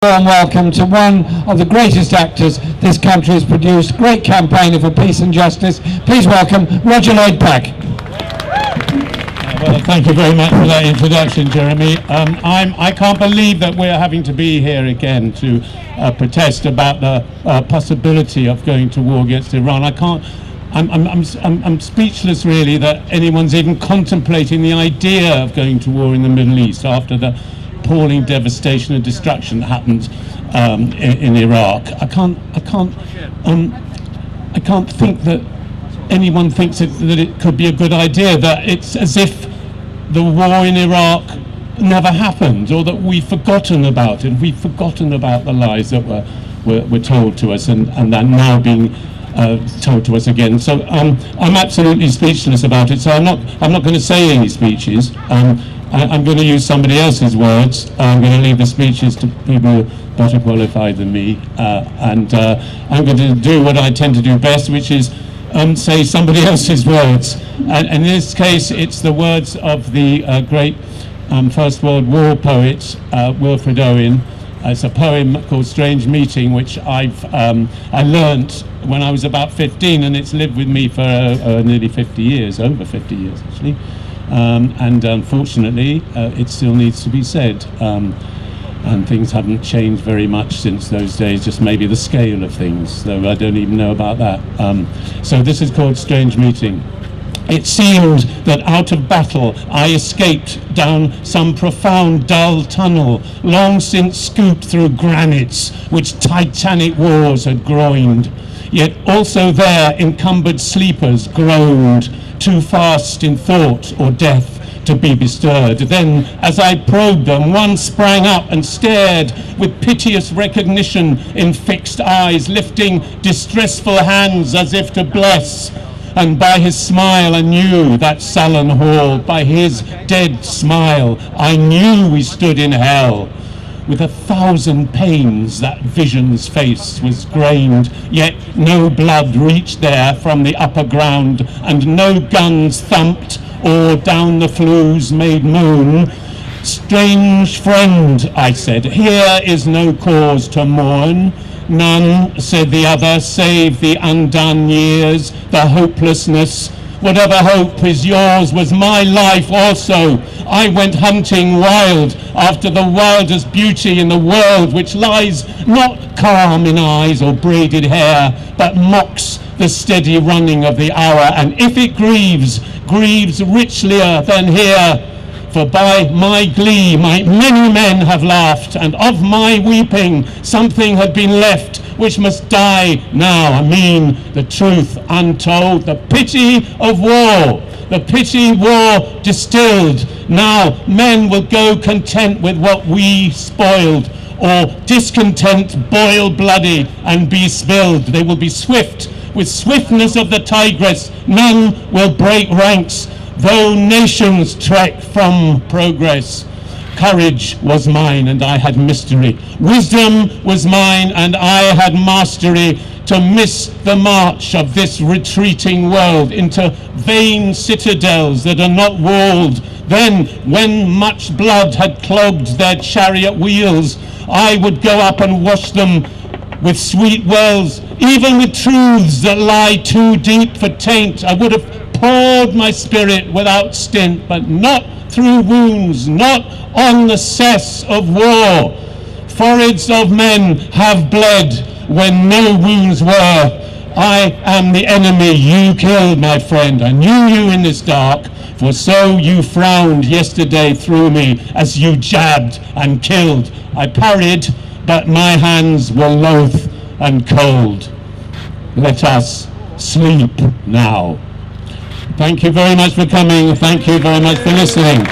Warm welcome to one of the greatest actors this country has produced, great campaigner for peace and justice. Please welcome Lloyd back. Well, thank you very much for that introduction, Jeremy. I can't believe that we're having to be here again to protest about the possibility of going to war against Iran. I'm speechless, really, that anyone's even contemplating the idea of going to war in the Middle East after the appalling devastation and destruction that happened in Iraq. I can't think that anyone thinks that it could be a good idea, that it's as if the war in Iraq never happened, or that we've forgotten about it. We've forgotten about the lies that were told to us and are now being told to us again. So I'm absolutely speechless about it. So I'm not going to say any speeches. I'm going to use somebody else's words. I'm going to leave the speeches to people better qualified than me, and I'm going to do what I tend to do best, which is say somebody else's words. And in this case, it's the words of the great First World War poet Wilfred Owen. It's a poem called "Strange Meeting," which I learnt when I was about 15, and it's lived with me for nearly 50 years, over 50 years actually. And unfortunately, it still needs to be said. And things haven't changed very much since those days, just maybe the scale of things, though I don't even know about that. So this is called "Strange Meeting." It seemed that out of battle I escaped down some profound dull tunnel, long since scooped through granites which titanic wars had groined. Yet also there encumbered sleepers groaned, too fast in thought or death to be bestirred. Then, as I probed them, one sprang up and stared with piteous recognition in fixed eyes, lifting distressful hands as if to bless. And by his smile I knew that sullen hall, by his dead smile I knew we stood in hell. With 1,000 pains that vision's face was grained, yet no blood reached there from the upper ground, and no guns thumped or down the flues made moan. "Strange friend," I said, "here is no cause to mourn." "None," said the other, "save the undone years, the hopelessness. Whatever hope is yours was my life also. I went hunting wild after the wildest beauty in the world, which lies not calm in eyes or braided hair, but mocks the steady running of the hour, and if it grieves, grieves richlier than here. For by my glee many men have laughed, and of my weeping something had been left which must die now. I mean the truth untold, the pity of war, the pity war distilled. Now men will go content with what we spoiled, or discontent boil bloody and be spilled. They will be swift with swiftness of the tigress, none will break ranks, though nations trek from progress. Courage was mine and I had mystery. Wisdom was mine and I had mastery to miss the march of this retreating world into vain citadels that are not walled. Then, when much blood had clogged their chariot wheels, I would go up and wash them with sweet wells, even with truths that lie too deep for taint. I would have poured my spirit without stint, but not through wounds, not on the cess of war. Foreheads of men have bled when no wounds were. I am the enemy you killed, my friend. I knew you in this dark, for so you frowned yesterday through me as you jabbed and killed. I parried, but my hands were loath and cold. Let us sleep now. Thank you very much for coming. Thank you very much for listening.